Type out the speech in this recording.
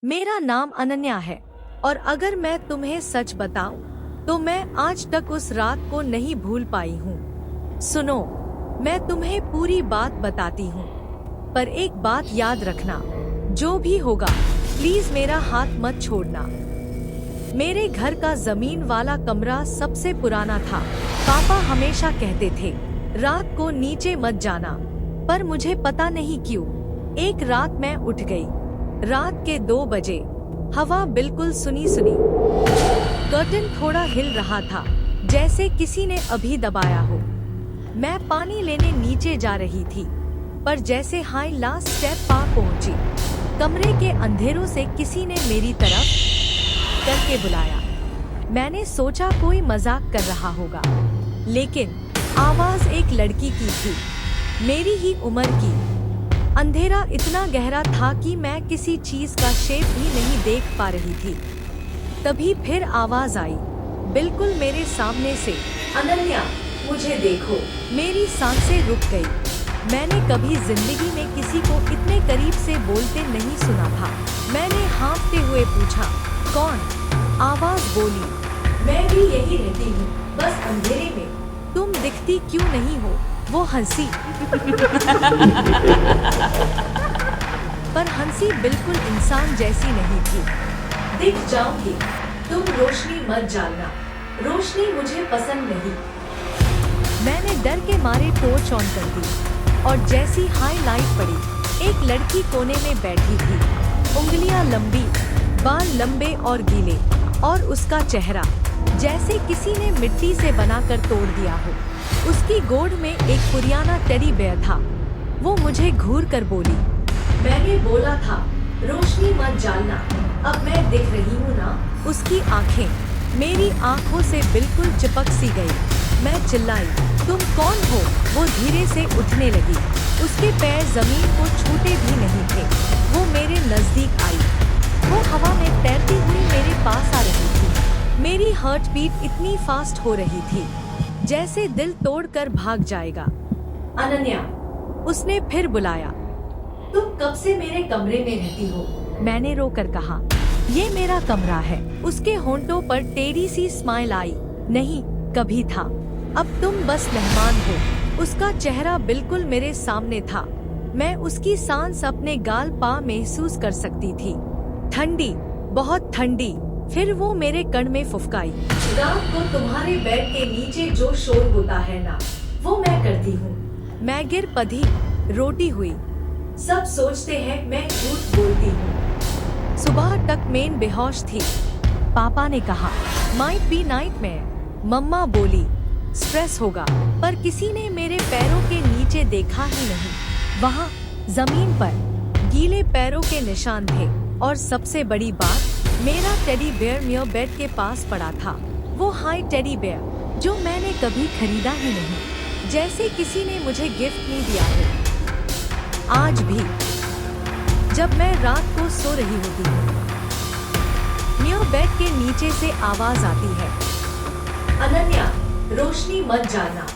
मेरा नाम अनन्या है और अगर मैं तुम्हें सच बताऊं तो मैं आज तक उस रात को नहीं भूल पाई हूँ। सुनो, मैं तुम्हें पूरी बात बताती हूँ, पर एक बात याद रखना, जो भी होगा प्लीज मेरा हाथ मत छोड़ना। मेरे घर का जमीन वाला कमरा सबसे पुराना था। पापा हमेशा कहते थे रात को नीचे मत जाना, पर मुझे पता नहीं क्यों एक रात मैं उठ गई। रात के 2 बजे, हवा बिल्कुल सुनी सुनी, कर्टन थोड़ा हिल रहा था जैसे किसी ने अभी दबाया हो। मैं पानी लेने नीचे जा रही थी, पर जैसे हाई लास्ट स्टेप पर पहुंची, कमरे के अंधेरों से किसी ने मेरी तरफ करके बुलाया। मैंने सोचा कोई मजाक कर रहा होगा, लेकिन आवाज एक लड़की की थी, मेरी ही उम्र की। अंधेरा इतना गहरा था कि मैं किसी चीज का शेप भी नहीं देख पा रही थी। तभी फिर आवाज आई, बिल्कुल मेरे सामने से, अनन्या, मुझे देखो। मेरी सांसें रुक गई। मैंने कभी जिंदगी में किसी को इतने करीब से बोलते नहीं सुना था। मैंने हाँफते हुए पूछा, कौन? आवाज बोली, मैं भी यही रहती हूँ, बस अंधेरे में। तुम दिखती क्यों नहीं हो? वो हंसी पर हंसी बिल्कुल इंसान जैसी नहीं थी। दिख जाऊंगी, तुम रोशनी मत डालना, रोशनी मुझे पसंद नहीं। मैंने डर के मारे टॉर्च ऑन कर दी और जैसी हाईलाइट पड़ी, एक लड़की कोने में बैठी थी, उंगलियां लंबी, बाल लंबे और गीले, और उसका चेहरा जैसे किसी ने मिट्टी से बनाकर तोड़ दिया हो। उसकी गोद में एक पुराना टेडी बेयर था। वो मुझे घूर कर बोली, मैंने बोला था रोशनी मत डालना, अब मैं दिख रही हूँ ना? उसकी आंखें मेरी आंखों से बिल्कुल चिपक सी गई। मैं चिल्लाई, तुम कौन हो? वो धीरे से उठने लगी। उसके पैर जमीन को छूते भी नहीं थे। वो मेरे नजदीक आई। वो हवा में तैरती हुई मेरे पास आ रही थी। मेरी हार्ट बीट इतनी फास्ट हो रही थी जैसे दिल तोड़कर भाग जाएगा। अनन्या, उसने फिर बुलाया, तुम कब से मेरे कमरे में रहती हो? मैंने रोकर कहा, ये मेरा कमरा है। उसके होंठों पर टेढ़ी सी स्माइल आई, नहीं, कभी था, अब तुम बस मेहमान हो। उसका चेहरा बिल्कुल मेरे सामने था। मैं उसकी सांस अपने गाल पा महसूस कर सकती थी, ठंडी, बहुत ठंडी। फिर वो मेरे कण में फुफकाई, रात को तुम्हारे बेड के नीचे जो शोर होता है ना, वो मैं करती हूँ। मैं गिर पड़ी, रोटी हुई। सब सोचते हैं मैं झूठ बोलती हूँ। सुबह तक मैं बेहोश थी। पापा ने कहा, माइट बी नाइटमेयर। मम्मा बोली, स्ट्रेस होगा, पर किसी ने मेरे पैरों के नीचे देखा ही नहीं। वहाँ जमीन पर गीले पैरों के निशान थे, और सबसे बड़ी बात, मेरा टेडी बेयर मेरे बेड के पास पड़ा था। वो हाई टेडी बेयर जो मैंने कभी खरीदा ही नहीं, जैसे किसी ने मुझे गिफ्ट नहीं दिया है। आज भी जब मैं रात को सो रही होती हूँ, मेरे बेड के नीचे से आवाज आती है, अनन्या, रोशनी मत डालना।